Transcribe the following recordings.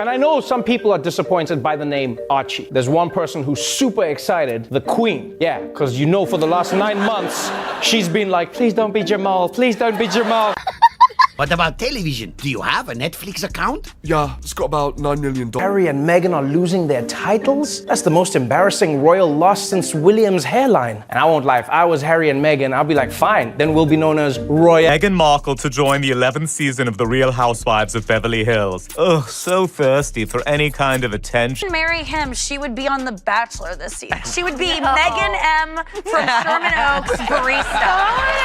And I know some people are disappointed by the name Archie. There's one person who's super excited, the Queen. Yeah, because you know for the last 9 months, she's been like, please don't be Jamal, please don't be Jamal. What about television? Do you have a Netflix account? Yeah, it's got about $9 million. Harry and Meghan are losing their titles? That's the most embarrassing royal loss since William's hairline. And I won't lie, if I was Harry and Meghan, I'd be like, fine, then we'll be known as royal. Meghan Markle to join the 11th season of The Real Housewives of Beverly Hills. Ugh, so thirsty for any kind of attention. Marry him, she would be on The Bachelor this season. She would be Megan M. from Sherman Oaks barista.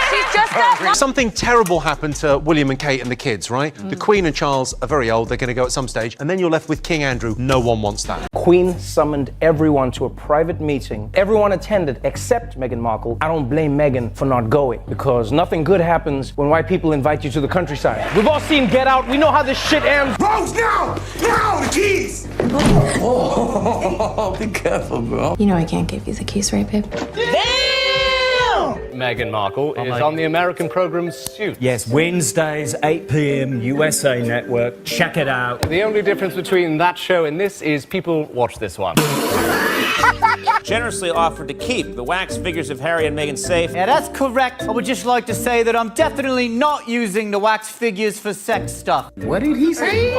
She's just got... Something terrible happened to William and Kate and the kids, right? The Queen and Charles are very old, they're going to go at some stage, and then you're left with King Andrew. No one wants that. Queen summoned everyone to a private meeting. Everyone attended except Meghan Markle. I don't blame Meghan for not going, because nothing good happens when white people invite you to the countryside. We've all seen Get Out. We know how this shit ends. Rose, now! Now, the keys! Oh, be careful, bro. You know I can't give you the keys, right, babe? Meghan Markle is on the American program Suits. Yes, Wednesdays, 8 p.m, USA Network. Check it out. The only difference between that show and this is people watch this one. Generously offered to keep the wax figures of Harry and Meghan safe. Yeah, that's correct. I would just like to say that I'm definitely not using the wax figures for sex stuff. What did he say?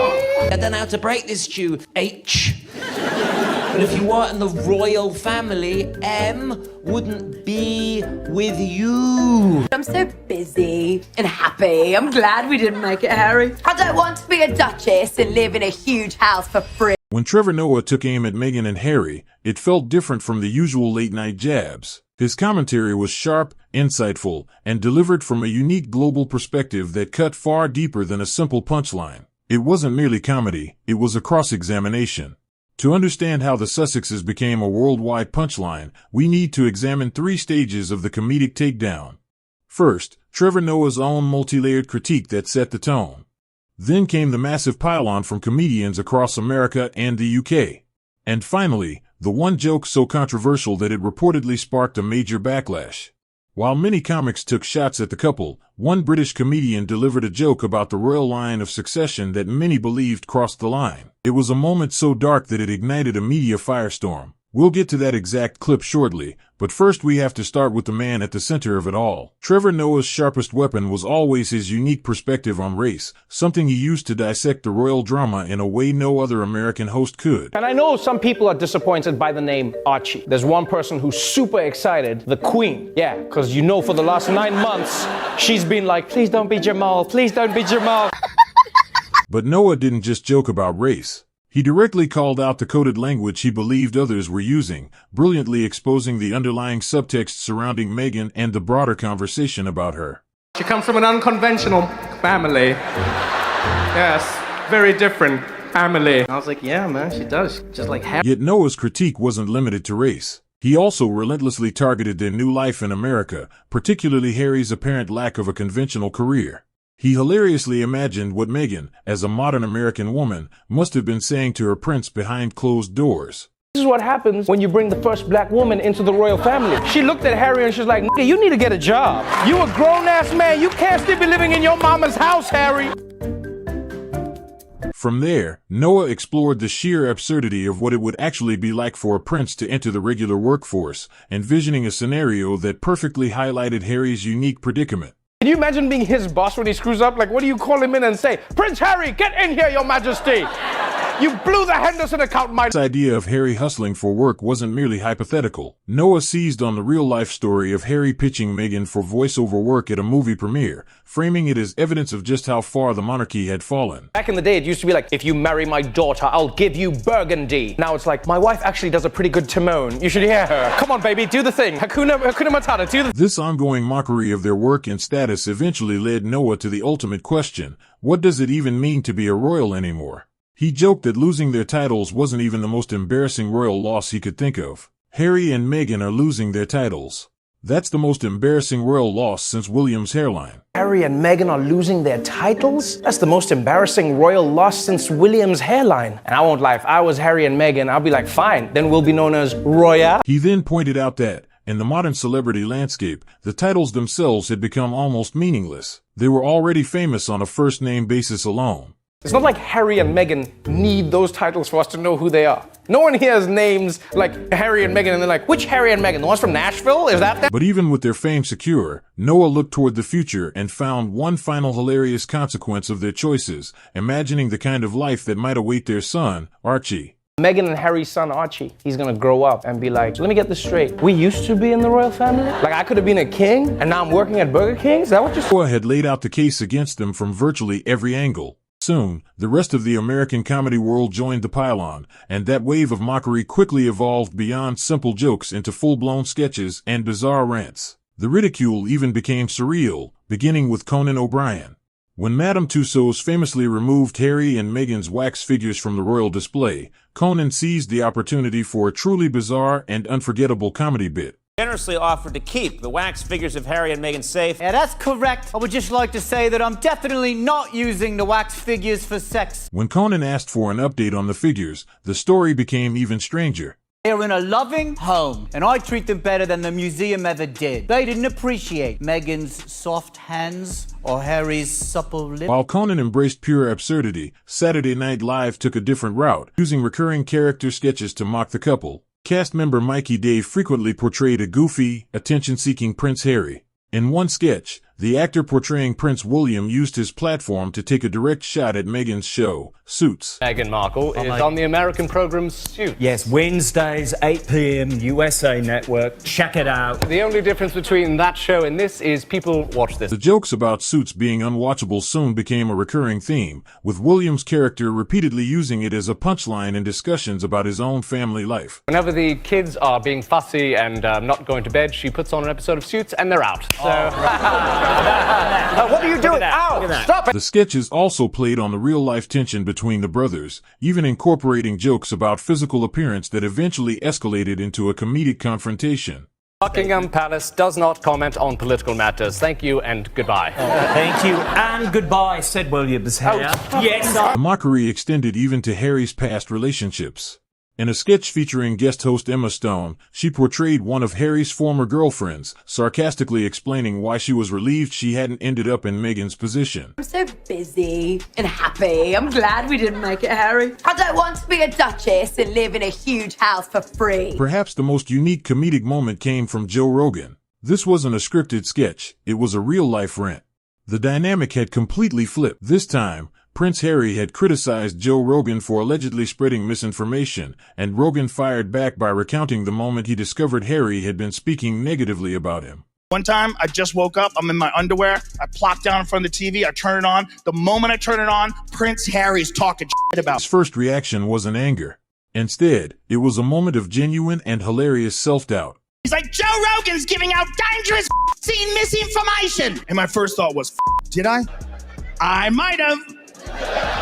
I don't know how to break this stew, H. But if you weren't in the royal family, M wouldn't be with you. I'm so busy and happy. I'm glad we didn't make it, Harry. I don't want to be a duchess and live in a huge house for free. When Trevor Noah took aim at Meghan and Harry, it felt different from the usual late-night jabs. His commentary was sharp, insightful, and delivered from a unique global perspective that cut far deeper than a simple punchline. It wasn't merely comedy, it was a cross-examination. To understand how the Sussexes became a worldwide punchline, we need to examine 3 stages of the comedic takedown. First, Trevor Noah's own multi-layered critique that set the tone. Then came the massive pile-on from comedians across America and the UK. And finally, the one joke so controversial that it reportedly sparked a major backlash. While many comics took shots at the couple, one British comedian delivered a joke about the royal line of succession that many believed crossed the line. It was a moment so dark that it ignited a media firestorm. We'll get to that exact clip shortly, but first we have to start with the man at the center of it all. Trevor Noah's sharpest weapon was always his unique perspective on race, something he used to dissect the royal drama in a way no other American host could. And I know some people are disappointed by the name Archie. There's one person who's super excited, the Queen. Yeah, because you know for the last 9 months, she's been like, please don't be Jamal, please don't be Jamal. But Noah didn't just joke about race. He directly called out the coded language he believed others were using, brilliantly exposing the underlying subtext surrounding Meghan and the broader conversation about her. She comes from an unconventional family. Yes, very different family. I was like, yeah, man, she does. Just like Harry. Yet Noah's critique wasn't limited to race. He also relentlessly targeted their new life in America, particularly Harry's apparent lack of a conventional career. He hilariously imagined what Meghan, as a modern American woman, must have been saying to her prince behind closed doors. This is what happens when you bring the first black woman into the royal family. She looked at Harry and she's like, nigga, you need to get a job. You a grown-ass man. You can't still be living in your mama's house, Harry. From there, Noah explored the sheer absurdity of what it would actually be like for a prince to enter the regular workforce, envisioning a scenario that perfectly highlighted Harry's unique predicament. Can you imagine being his boss when he screws up? Like, what do you call him in and say, Prince Harry, get in here, your majesty. You blew the Henderson account, my... This idea of Harry hustling for work wasn't merely hypothetical. Noah seized on the real-life story of Harry pitching Meghan for voiceover work at a movie premiere, framing it as evidence of just how far the monarchy had fallen. Back in the day, it used to be like, if you marry my daughter, I'll give you Burgundy. Now it's like, my wife actually does a pretty good Timon. You should hear her. Come on, baby, do the thing. Hakuna Matata, do the... This ongoing mockery of their work and status eventually led Noah to the ultimate question: what does it even mean to be a royal anymore? He joked that losing their titles wasn't even the most embarrassing royal loss he could think of. Harry and Meghan are losing their titles. That's the most embarrassing royal loss since William's hairline. Harry and Meghan are losing their titles? That's the most embarrassing royal loss since William's hairline. And I won't lie, if I was Harry and Meghan, I'll be like, fine, then we'll be known as royal. He then pointed out that, in the modern celebrity landscape, the titles themselves had become almost meaningless. They were already famous on a first-name basis alone. It's not like Harry and Meghan need those titles for us to know who they are. No one here has names like Harry and Meghan and they're like, which Harry and Meghan? The ones from Nashville? Is that them? But even with their fame secure, Noah looked toward the future and found one final hilarious consequence of their choices, imagining the kind of life that might await their son, Archie. Meghan and Harry's son Archie, he's gonna grow up and be like, let me get this straight. We used to be in the royal family? Like I could have been a king and now I'm working at Burger King? Is that what you're saying? Noah had laid out the case against them from virtually every angle. Soon, the rest of the American comedy world joined the pylon, and that wave of mockery quickly evolved beyond simple jokes into full-blown sketches and bizarre rants. The ridicule even became surreal, beginning with Conan O'Brien. When Madame Tussauds famously removed Harry and Meghan's wax figures from the royal display, Conan seized the opportunity for a truly bizarre and unforgettable comedy bit. Generously offered to keep the wax figures of Harry and Meghan safe. Yeah, that's correct. I would just like to say that I'm definitely not using the wax figures for sex. When Conan asked for an update on the figures, the story became even stranger. They're in a loving home, and I treat them better than the museum ever did. They didn't appreciate Meghan's soft hands or Harry's supple lips. While Conan embraced pure absurdity, Saturday Night Live took a different route, using recurring character sketches to mock the couple. Cast member Mikey Dave frequently portrayed a goofy, attention-seeking Prince Harry. In one sketch, the actor portraying Prince William used his platform to take a direct shot at Meghan's show, Suits. Meghan Markle is on the American program Suits. Yes, Wednesdays, 8 p.m, USA Network. Check it out. The only difference between that show and this is people watch this. The jokes about Suits being unwatchable soon became a recurring theme, with William's character repeatedly using it as a punchline in discussions about his own family life. Whenever the kids are being fussy and not going to bed, she puts on an episode of Suits and they're out. So. What are you doing? Ow! Stop it! The sketches also played on the real-life tension between the brothers, even incorporating jokes about physical appearance that eventually escalated into a comedic confrontation. Buckingham Palace does not comment on political matters. Thank you and goodbye. Thank you and goodbye, said Williams here. Yes. The mockery extended even to Harry's past relationships. In a sketch featuring guest host Emma Stone, she portrayed one of Harry's former girlfriends, sarcastically explaining why she was relieved she hadn't ended up in Meghan's position. I'm so busy and happy. I'm glad we didn't make it, Harry. I don't want to be a duchess and live in a huge house for free. Perhaps the most unique comedic moment came from Joe Rogan. This wasn't a scripted sketch, it was a real-life rant. The dynamic had completely flipped. This time, Prince Harry had criticized Joe Rogan for allegedly spreading misinformation, and Rogan fired back by recounting the moment he discovered Harry had been speaking negatively about him. One time, I just woke up, I'm in my underwear, I plop down in front of the TV, I turn it on. The moment I turn it on, Prince Harry's talking shit about. His first reaction wasn't anger. Instead, it was a moment of genuine and hilarious self-doubt. He's like, Joe Rogan's giving out dangerous misinformation! And my first thought was, did I? I might have.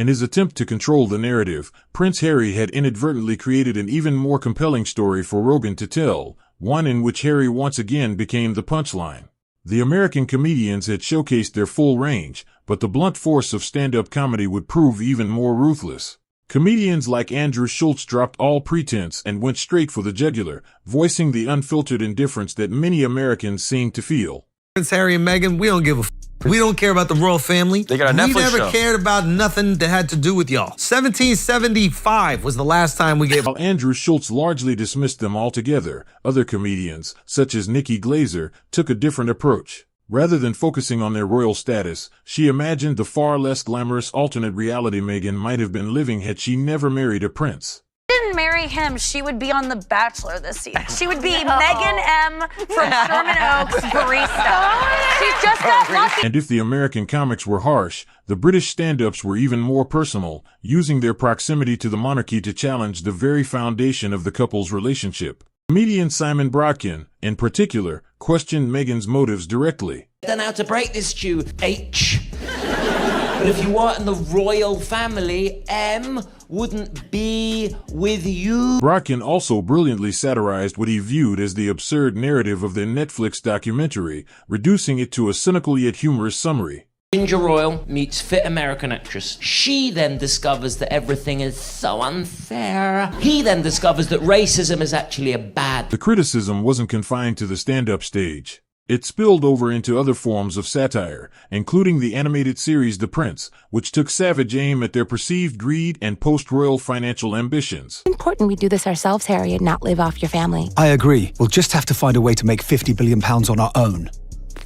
In his attempt to control the narrative, Prince Harry had inadvertently created an even more compelling story for Rogan to tell, one in which Harry once again became the punchline. The American comedians had showcased their full range, but the blunt force of stand-up comedy would prove even more ruthless. Comedians like Andrew Schulz dropped all pretense and went straight for the jugular, voicing the unfiltered indifference that many Americans seem to feel. Prince Harry and Meghan, we don't give a f***. We don't care about the royal family. They got a Netflix show. We never cared about nothing that had to do with y'all. 1775 was the last time we gave. While Andrew Schulz largely dismissed them altogether, other comedians, such as Nikki Glaser, took a different approach. Rather than focusing on their royal status, she imagined the far less glamorous alternate reality Meghan might have been living had she never married a prince. Didn't marry him, she would be on The Bachelor this season. She would be Meghan M. from Sherman Oaks barista. She's just got lucky. And if the American comics were harsh, the British stand-ups were even more personal, using their proximity to the monarchy to challenge the very foundation of the couple's relationship. Comedian Simon Brodkin, in particular, questioned Meghan's motives directly. I don't know how to break this stew, H. But if you weren't in the royal family, M wouldn't be with you. Brodkin also brilliantly satirized what he viewed as the absurd narrative of their Netflix documentary, reducing it to a cynical yet humorous summary. Ginger Royal meets fit American actress. She then discovers that everything is so unfair. He then discovers that racism is actually a bad. The criticism wasn't confined to the stand-up stage. It spilled over into other forms of satire, including the animated series The Prince, which took savage aim at their perceived greed and post-royal financial ambitions. It's important we do this ourselves, Harry, and not live off your family. I agree. We'll just have to find a way to make £50 billion on our own.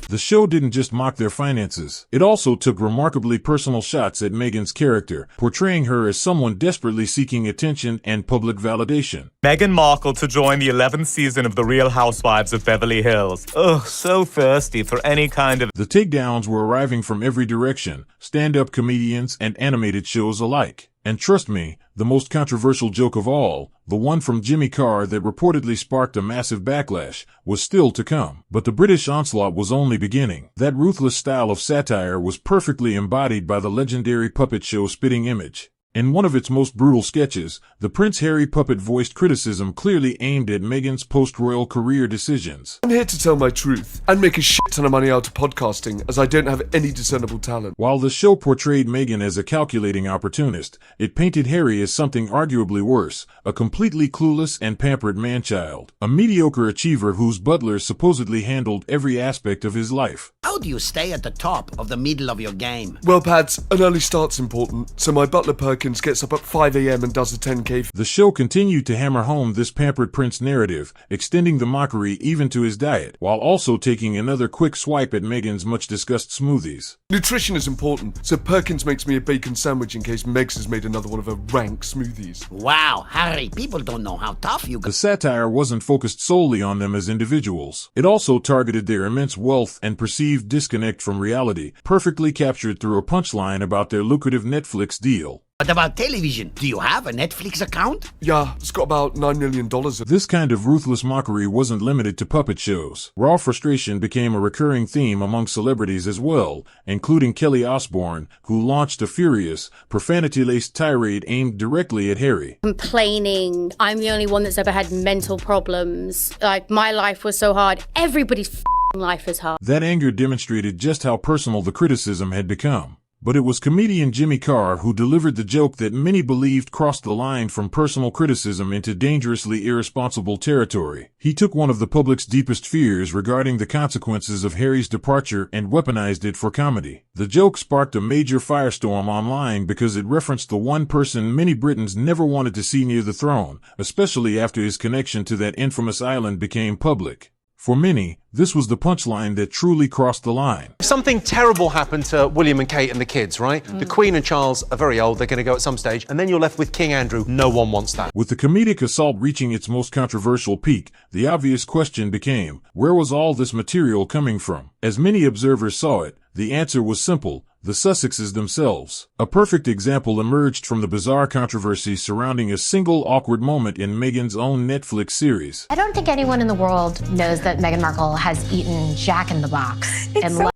The show didn't just mock their finances. It also took remarkably personal shots at Meghan's character, portraying her as someone desperately seeking attention and public validation. Meghan Markle to join the 11th season of The Real Housewives of Beverly Hills. Ugh, so thirsty for any kind of... The takedowns were arriving from every direction, stand-up comedians and animated shows alike. And trust me, the most controversial joke of all, the one from Jimmy Carr that reportedly sparked a massive backlash, was still to come. But the British onslaught was only beginning. That ruthless style of satire was perfectly embodied by the legendary puppet show Spitting Image. In one of its most brutal sketches, the Prince Harry puppet voiced criticism clearly aimed at Meghan's post-royal career decisions. I'm here to tell my truth and make a shit ton of money out of podcasting, as I don't have any discernible talent. While the show portrayed Meghan as a calculating opportunist, it painted Harry as something arguably worse, a completely clueless and pampered man-child, a mediocre achiever whose butler supposedly handled every aspect of his life. How do you stay at the top of the middle of your game? Well, Pads, an early start's important, so my butler Perkins gets up at 5 a.m. and does a 10K. The show continued to hammer home this pampered prince narrative, extending the mockery even to his diet, while also taking another quick swipe at Meghan's much-discussed smoothies. Nutrition is important, so Perkins makes me a bacon sandwich in case Megs has made another one of her rank smoothies. Wow, Harry, people don't know how tough you got. The satire wasn't focused solely on them as individuals. It also targeted their immense wealth and perceived disconnect from reality, perfectly captured through a punchline about their lucrative Netflix deal. What about television? Do you have a Netflix account? Yeah, it's got about $9 million. This kind of ruthless mockery wasn't limited to puppet shows. Raw frustration became a recurring theme among celebrities as well, including Kelly Osbourne, who launched a furious, profanity-laced tirade aimed directly at Harry. Complaining, I'm the only one that's ever had mental problems. Like, my life was so hard. Everybody's life is hard. That anger demonstrated just how personal the criticism had become. But it was comedian Jimmy Carr who delivered the joke that many believed crossed the line from personal criticism into dangerously irresponsible territory. He took one of the public's deepest fears regarding the consequences of Harry's departure and weaponized it for comedy. The joke sparked a major firestorm online because it referenced the one person many Britons never wanted to see near the throne, especially after his connection to that infamous island became public. For many, this was the punchline that truly crossed the line. Something terrible happened to William and Kate and the kids, right? The Queen and Charles are very old, they're going to go at some stage, and then you're left with King Andrew. No one wants that. With the comedic assault reaching its most controversial peak, the obvious question became, where was all this material coming from? As many observers saw it, the answer was simple: the Sussexes themselves. A perfect example emerged from the bizarre controversy surrounding a single awkward moment in Meghan's own Netflix series. I don't think anyone in the world knows that Meghan Markle has eaten Jack in the Box.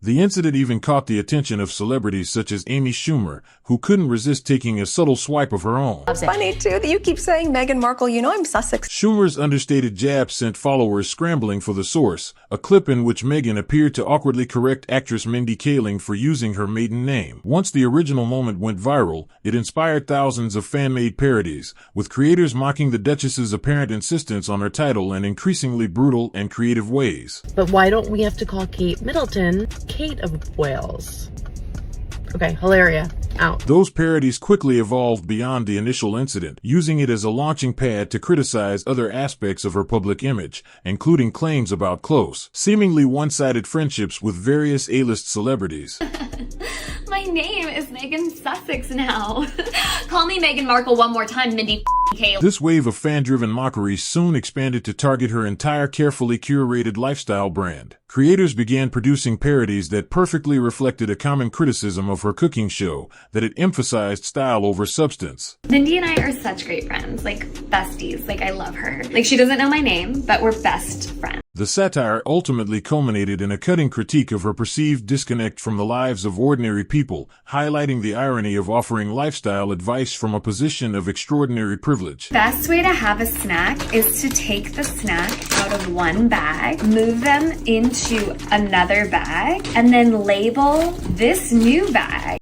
The incident even caught the attention of celebrities such as Amy Schumer, who couldn't resist taking a subtle swipe of her own. It's funny, too, that you keep saying Meghan Markle. You know I'm Sussex. Schumer's understated jab sent followers scrambling for the source, a clip in which Meghan appeared to awkwardly correct actress Mindy Kaling for using her maiden name. Once the original moment went viral, it inspired thousands of fan-made parodies, with creators mocking the Duchess's apparent insistence on her title in increasingly brutal and creative ways. But why don't we have to call Kate Middleton Kate of Wales? Okay, Hilaria, out. Those parodies quickly evolved beyond the initial incident, using it as a launching pad to criticize other aspects of her public image, including claims about close, seemingly one-sided friendships with various A-list celebrities. My name is Megan Sussex now. Call me Meghan Markle one more time, Mindy Kaling. This wave of fan-driven mockery soon expanded to target her entire carefully curated lifestyle brand. Creators began producing parodies that perfectly reflected a common criticism of her cooking show, that it emphasized style over substance. Mindy and I are such great friends, like besties. Like, I love her. Like, she doesn't know my name, but we're best friends. The satire ultimately culminated in a cutting critique of her perceived disconnect from the lives of ordinary people, highlighting the irony of offering lifestyle advice from a position of extraordinary privilege. Best way to have a snack is to take the snack out of one bag, move them into another bag, and then label this new bag.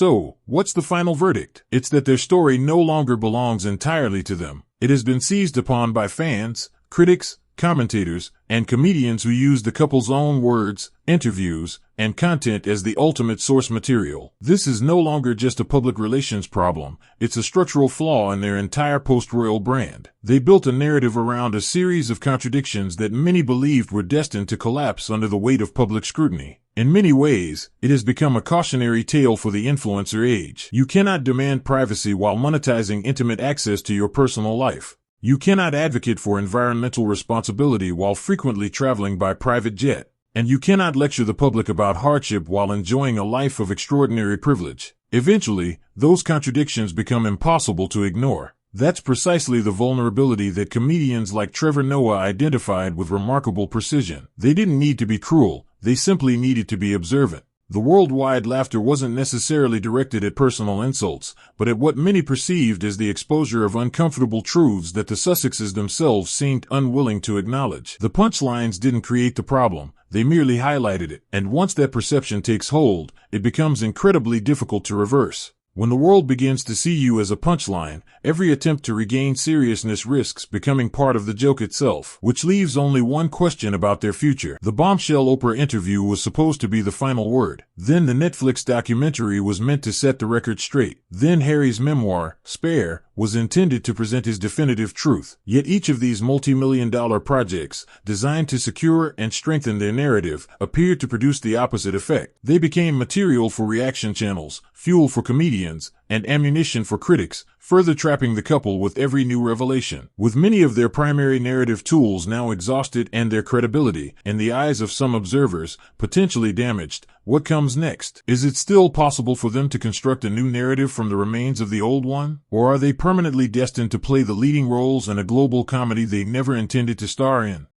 So, what's the final verdict? It's that their story no longer belongs entirely to them. It has been seized upon by fans, critics, commentators, and comedians who use the couple's own words, interviews, and content as the ultimate source material. This is no longer just a public relations problem, it's a structural flaw in their entire post-royal brand. They built a narrative around a series of contradictions that many believed were destined to collapse under the weight of public scrutiny. In many ways, it has become a cautionary tale for the influencer age. You cannot demand privacy while monetizing intimate access to your personal life. You cannot advocate for environmental responsibility while frequently traveling by private jet. And you cannot lecture the public about hardship while enjoying a life of extraordinary privilege. Eventually, those contradictions become impossible to ignore. That's precisely the vulnerability that comedians like Trevor Noah identified with remarkable precision. They didn't need to be cruel, they simply needed to be observant. The worldwide laughter wasn't necessarily directed at personal insults, but at what many perceived as the exposure of uncomfortable truths that the Sussexes themselves seemed unwilling to acknowledge. The punchlines didn't create the problem, they merely highlighted it, and once that perception takes hold, it becomes incredibly difficult to reverse. When the world begins to see you as a punchline, every attempt to regain seriousness risks becoming part of the joke itself, which leaves only one question about their future. The bombshell Oprah interview was supposed to be the final word. Then the Netflix documentary was meant to set the record straight. Then Harry's memoir, Spare, was intended to present his definitive truth. Yet each of these multi-million-dollar projects, designed to secure and strengthen their narrative, appeared to produce the opposite effect. They became material for reaction channels, fuel for comedians, and ammunition for critics, further trapping the couple with every new revelation. With many of their primary narrative tools now exhausted and their credibility, in the eyes of some observers, potentially damaged, what comes next? Is it still possible for them to construct a new narrative from the remains of the old one? Or are they permanently destined to play the leading roles in a global comedy they never intended to star in?